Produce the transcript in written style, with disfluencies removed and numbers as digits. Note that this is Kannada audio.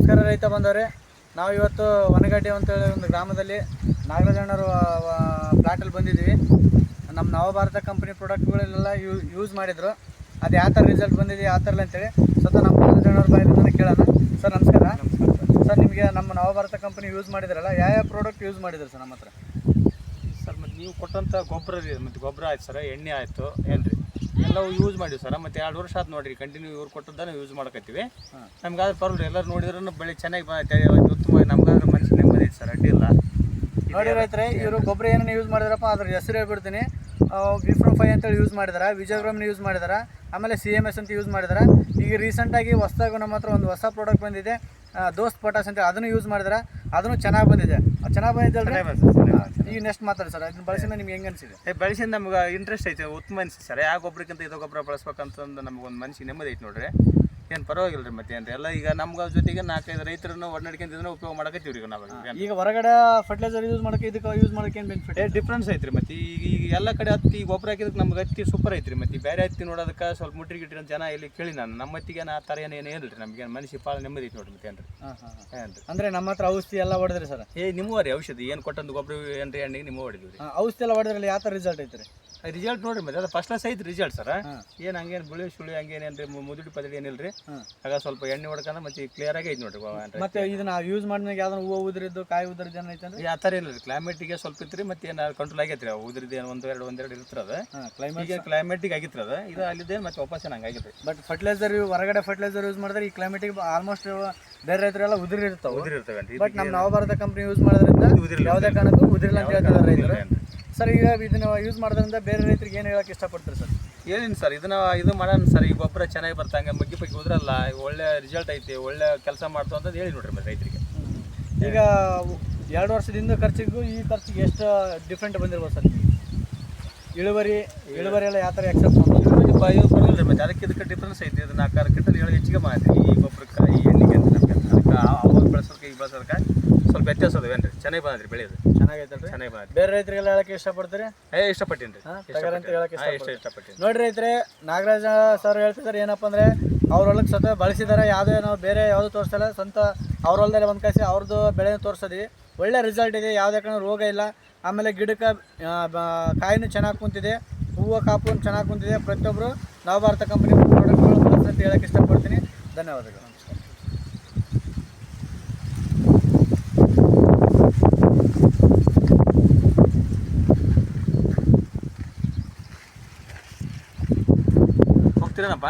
ನಮಸ್ಕಾರ ರೈತ ಬಂದವರೇ. ನಾವು ಇವತ್ತು ವನಗಡ್ಡೆ ಅಂತೇಳಿ ಒಂದು ಗ್ರಾಮದಲ್ಲಿ ನಾಗರಾಜಣ್ಣರು ಪ್ಲಾಟಲ್ಲಿ ಬಂದಿದ್ದೀವಿ. ನಮ್ಮ ನವಭಾರತ ಕಂಪನಿ ಪ್ರಾಡಕ್ಟ್ಗಳನ್ನೆಲ್ಲ ಯೂಸ್ ಮಾಡಿದರು. ಅದು ಯಾವ ಥರ ರಿಸಲ್ಟ್ ಬಂದಿದೆ ಯಾವ ಥರ ಅಂತೇಳಿ ಸ್ವತಃ ನಮ್ಮ ನಾಗರಾಜಣ್ಣವ್ರ ಬಾಯಿಂದ ಕೇಳೋಣ. ಸರ್ ನಮಸ್ಕಾರ. ಸರ್ ನಿಮಗೆ ನಮ್ಮ ನವಭಾರತ ಕಂಪನಿ ಯೂಸ್ ಮಾಡಿದ್ರಲ್ಲ, ಯಾವ ಪ್ರಾಡಕ್ಟ್ ಯೂಸ್ ಮಾಡಿದ್ರು ಸರ್ ನಮ್ಮ ಹತ್ರ? ಸರ್ ಮತ್ತು ನೀವು ಕೊಟ್ಟಂಥ ಗೊಬ್ಬರ ಆಯ್ತು ಸರ್, ಎಣ್ಣೆ ಆಯಿತು ಏನು ರೀ ಎಲ್ಲವೂ ಯೂಸ್ ಮಾಡಿವಿ ಸರ್. ಮತ್ತು 2 ವರ್ಷ ಆಯ್ತು ನೋಡಿರಿ ಕಂಟಿನ್ಯೂ ಇವ್ರು ಕೊಟ್ಟದ್ದನ್ನು ಯೂಸ್ ಮಾಡಕತ್ತೀವಿ. ನಮ್ಗಾದ್ರೆ ಪರವಾಗಿಲ್ಲ, ಎಲ್ಲರೂ ನೋಡಿದ್ರೂ ಬೆಳೆ ಚೆನ್ನಾಗಿ ಉತ್ತಮ, ನಮ್ಗಾದ್ರೆ ಮನುಷ್ಯ ನೆಮ್ಮದಿ ಐತೆ ಸರ್, ಅಡ್ಡಿ ಇಲ್ಲ. ನೋಡಿ ರೈತರೆ, ಇವರು ಗೊಬ್ಬರ ಏನೇನು ಯೂಸ್ ಮಾಡಿದ್ರಪ್ಪ ಅದ್ರ ಹೆಸರು ಹೇಳ್ಬಿಡ್ತೀನಿ. ವಿಫ್ರೋ5 ಅಂತೇಳಿ ಯೂಸ್ ಮಾಡಿದಾರೆ, ವಿಜಯಗ್ರಾಮ್ನ ಯೂಸ್ ಮಾಡಿದಾರೆ, ಆಮೇಲೆ CMS ಅಂತ ಯೂಸ್ ಮಾಡಿದಾರೆ. ಈಗ ರೀಸೆಂಟಾಗಿ ಹೊಸದಾಗಿ ನಮ್ಮ ಹತ್ರ ಒಂದು ಹೊಸ ಪ್ರಾಡಕ್ಟ್ ಬಂದಿದೆ, ದೋಸ್ತ್ ಪೊಟಾಸ್ ಅಂತೇಳಿ, ಅದನ್ನು ಯೂಸ್ ಮಾಡಿದಾರೆ. ಅದನ್ನು ಚೆನ್ನಾಗಿ ಬಂದಿದೆ. ಚೆನ್ನಾಗಿ ಬಂದಿದೆ ಅಲ್ರಿ? ಈಗ ನೆಕ್ಸ್ಟ್ ಮಾತಾಡಿ ಸರ್, ಅದನ್ನ ಬಳಸಿದ ನಿಮ್ಗೆ ಹೆಂಗೆ ಅನಿಸಿದೆ? ಬಳಸಿದ ನಮ್ಗೆ ಇಂಟ್ರೆಸ್ಟ್ ಐತೆ, ಉತ್ತಮ ಅನಿಸಿದೆ ಸರ್. ಯಾವ ಗೊಬ್ಬರಕ್ಕಿಂತ ಇದು ಗೊಬ್ಬರ ಬಳಸ್ಬೇಕಂತಂದು ನಮಗೊಂದು ಮನಸ್ಸಿಗೆ ನೆಮ್ಮದಿ ಐತೆ ನೋಡ್ರಿ. ಏನು ಪರವಾಗಿಲ್ಲ ರೀ. ಮತ್ತೆ ಏನು ಎಲ್ಲ ಈಗ ನಮ್ಗೆ ಜೊತೆಗೆ 4-5 ರೈತರನ್ನು ಒಡನಾಡ್ಕೊಂತಿದ್ರೆ ಉಪಯೋಗ ಮಾಡಕತ್ತೀವಿ ಈಗ ನಾವು. ಈಗ ಹೊರಗಡೆ ಫರ್ಟಿಲೈಸರ್ ಯೂಸ್ ಮಾಡೋಕೆ ಇದಕ್ಕೆ ಯೂಸ್ ಮಾಡೋಕೆ ಏನು ಬೆನಿಫಿಟ್? ಡಿಫ್ರೆನ್ಸ್ ಐತ್ರಿ. ಮತ್ತು ಈಗ ಎಲ್ಲ ಕಡೆ ಹತ್ತಿ ಗೊಬ್ಬರ ಹಾಕಿದಕ್ಕೆ ನಮ್ಗೆ ಹತ್ತಿ ಸೂಪರ್ ಐತ್ರಿ. ಮತ್ತು ಬೇರೆ ಹತ್ತಿ ನೋಡೋದಕ್ಕೆ ಸ್ವಲ್ಪ ಮುಟ್ರಿ ಗಿಟ್ರಿ ಅಂತ ಜನ ಇಲ್ಲಿ ಕೇಳಿ ನಮ್ಮ ಹತ್ತಿಗೆ ಆ ಥರ ಏನು ರೀ, ನಮಗೆ ಮನಸ್ಸಿಗೆ ಭಾಳ ನೆಮ್ಮದಿ ಐತಿ ನೋಡ್ರಿ. ಮತ್ತೆ ಏನು ರೀ ಏನು ರೀ ಅಂದರೆ ನಮ್ಮ ಹತ್ರ ಔಷಧಿ ಎಲ್ಲ ಹೊಡೆದ್ರಿ ಸರ್? ನಿಮ್ಮ ರೀ ಔಷಧಿ ಏನು ಕೊಟ್ಟಂದು ಗೊಬ್ಬರ ಏನು ರೀ ಎಣ್ಣೆಗೆ ನಿಮ್ಮ ಹೊಡಿದ್ವಿ ರೀ. ಔಷಧಿ ಎಲ್ಲ ಹೊಡೆದ್ರಲ್ಲಿ ಯಾವ ಥರ ರಿಸಲ್ಟ್ ಐತ್ರಿ? ರಿಸಲ್ಟ್ ನೋಡ್ರಿ, ಮತ್ತೆ ಅದು ಫಸ್ಟ್ ಕ್ಲಾಸ್ ಐತಿ ರಿಸಲ್ಟ್ ಸರ್. ಏನು ಹಂಗೇನು ಬಿಳಿ ಸುಳಿ ಹಂಗೇನೇನು ರೀ ಮುದುಡಿ ಪದಡಿ ಏನಿಲ್ಲ ರೀ. ಆಗ ಸ್ವಲ್ಪ ಎಣ್ಣೆ ಹೊಡ್ಕೊಂಡು ಮತ್ತೆ ಕ್ಲಿಯರ್ ಆಗಿ ಐತಿ ನೋಡ್ರಿ. ಮತ್ತೆ ಇದನ್ನ ಯೂಸ್ ಮಾಡಿದಾಗ ಯಾವ್ದಾರು ಹೂವು ಉದುರಿದ್ದು ಕಾಯಿ ಉದುರಿದ್ದು ಏನು ಐತೆ? ಆ ಥರ ಇಲ್ಲ ರೀ. ಕ್ಲೈಮೇಟಿಗೆ ಸ್ವಲ್ಪ ಇತ್ತು ರೀ, ಮತ್ತೆ ಏನು ಕಂಟ್ರೋಲ್ ಆಗೈತೆ ರೀ. ಉದುರಿದ್ದು ಏನು ಒಂದೆರಡು ಇರ್ತದ. ಕ್ಲೈಮೇಟಿಗೆ ಆಗಿತ್ತು ಅದು. ಇದು ಅಲ್ಲಿದ್ದೇನು ಮತ್ತೆ ವಾಪಸ್ ಹಂಗೆ ಆಗಿತ್ತು. ಬಟ್ ಫರ್ಟಿಲೈಸರ್ ಹೊರಗಡೆ ಫರ್ಟಿಲೈಸರ್ ಯೂಸ್ ಮಾಡಿದ್ರೆ ಈ ಕ್ಲೈಮೇಟಿಗೆ ಆಲ್ಮೋಸ್ಟ್ ಬೇರೆ ರೈತರೆಲ್ಲ ಉದುರಿರ್ತವೆ. ಬಟ್ ನಮ್ಮ ನವಭಾರತ ಕಂಪ್ನಿ ಯೂಸ್ ಮಾಡೋದ್ರಿಂದ ಯಾವುದೇ ಕಾರಣಕ್ಕೂ ಉದುರಿಲ್ಲ ಅಂತ ಹೇಳ್ತಾರೆ ರೈತರು. ಸರ್ ಈಗ ಇದನ್ನ ಯೂಸ್ ಮಾಡೋದ್ರಿಂದ ಬೇರೆ ರೈತರಿಗೆ ಏನು ಹೇಳಕ್ಕೆ ಇಷ್ಟಪಡ್ತಾರೆ ಸರ್? ಏನಿಲ್ಲ ಸರ್, ಇದು ಮಾಡೋಣ ಸರ್. ಈ ಗೊಬ್ಬರ ಚೆನ್ನಾಗಿ ಬರ್ತಂಗೆ ಮಗ್ಗಿ ಪಗ್ಗಿ ಉದ್ರಲ್ಲ, ಒಳ್ಳೆ ರಿಸಲ್ಟ್ ಐತಿ, ಒಳ್ಳೆ ಕೆಲಸ ಮಾಡ್ತು ಅಂತ ಹೇಳಿ ನೋಡ್ರಿ ಮತ್ತೆ ರೈತರಿಗೆ. ಈಗ 2 ವರ್ಷದಿಂದ ಖರ್ಚಿಗೂ ಈ ಖರ್ಚಿಗೆ ಎಷ್ಟು ಡಿಫ್ರೆಂಟ್ ಬಂದಿರ್ಬೋದು ಸರ್? ಇಳುವರಿ ಎಲ್ಲ ಯಾವ ಥರ ಎಕ್ಸೆಪ್ಟ್ ಬರಲ್ಲ ರೀ. ಮತ್ತೆ ಅದಕ್ಕೆ ಇದಕ್ಕೆ ಡಿಫ್ರೆನ್ಸ್ ಐತಿ. ಇದು 4-6 ಕ್ವಿಂಟಲ್ ಹೆಚ್ಚಿಗೆ ಮಾಡಿರಿ ಈ ಗೊಬ್ಬರಕ್ಕೆ, ಈ ಎಣ್ಣೆಗೆ ಅಂತ ನಮಗೆ. ಅದಕ್ಕೆ ಅವಾಗ ಬೆಳೆಸೋಕೆ ಈಗ ಬೆಳೆಸೋದಕ್ಕೆ ಸ್ವಲ್ಪ ವ್ಯತ್ಯಾಸ ಅದಾವೇನು ರೀ. ಚೆನ್ನಾಗಿ ಬಂದ್ರಿ ಬೆಳೆಯೋದು, ಚೆನ್ನಾಗೈತಲ್ರಿ. ಚೆನ್ನಾಗಿ ಬಂದ್ರಿ. ಬೇರೆ ರೈತರಿಗೆಲ್ಲ ಹೇಳಕ್ಕೆ ಇಷ್ಟಪಡ್ತೀರಿ? ಇಷ್ಟಪಟ್ಟೀನಿ ರೀ. ಅಂತ ಹೇಳಕ್ಕೆ ಇಷ್ಟಪಟ್ಟಿನಿ. ನೋಡಿ ರೈತರೆ, ನಾಗರಾಜ ಸರ್ ಹೇಳ್ತಿದ್ದಾರೆ ಏನಪ್ಪ ಅಂದರೆ ಅವ್ರ ಹೊಲಕ್ಕೆ ಸ್ವತಃ ಬಳಸಿದಾರೆ. ಯಾವುದೇ ನಾವು ಬೇರೆ ಯಾವುದು ತೋರಿಸಲ್ಲ, ಸ್ವಂತ ಅವ್ರ ಹೊಲದಲ್ಲಿ ಒಂದು ಕಾಯಿಸಿ ಅವ್ರದ್ದು ಬೆಳೆನ ತೋರಿಸೋದು ಒಳ್ಳೆ ರಿಸಲ್ಟ್ ಇದೆ. ಯಾವುದೇ ಕಾರಣ ರೋಗ ಇಲ್ಲ. ಆಮೇಲೆ ಗಿಡಕ್ಕೆ ಕಾಯಿನೂ ಚೆನ್ನಾಗಿ ಕುಂತಿದೆ, ಹೂವು ಕಾಪು ಚೆನ್ನಾಗಿ ಕುಂತಿದೆ. ಪ್ರತಿಯೊಬ್ಬರು ನವಭಾರತ ಕಂಪನಿ ಪ್ರಾಡಕ್ಟ್ಗಳು ಬಳಸಿ ಅಂತ ಹೇಳಕ್ಕೆ ಇಷ್ಟಪಡ್ತೀನಿ. ಧನ್ಯವಾದಗಳು. ಹೋಗ್ತೀರೇನಪ್ಪ?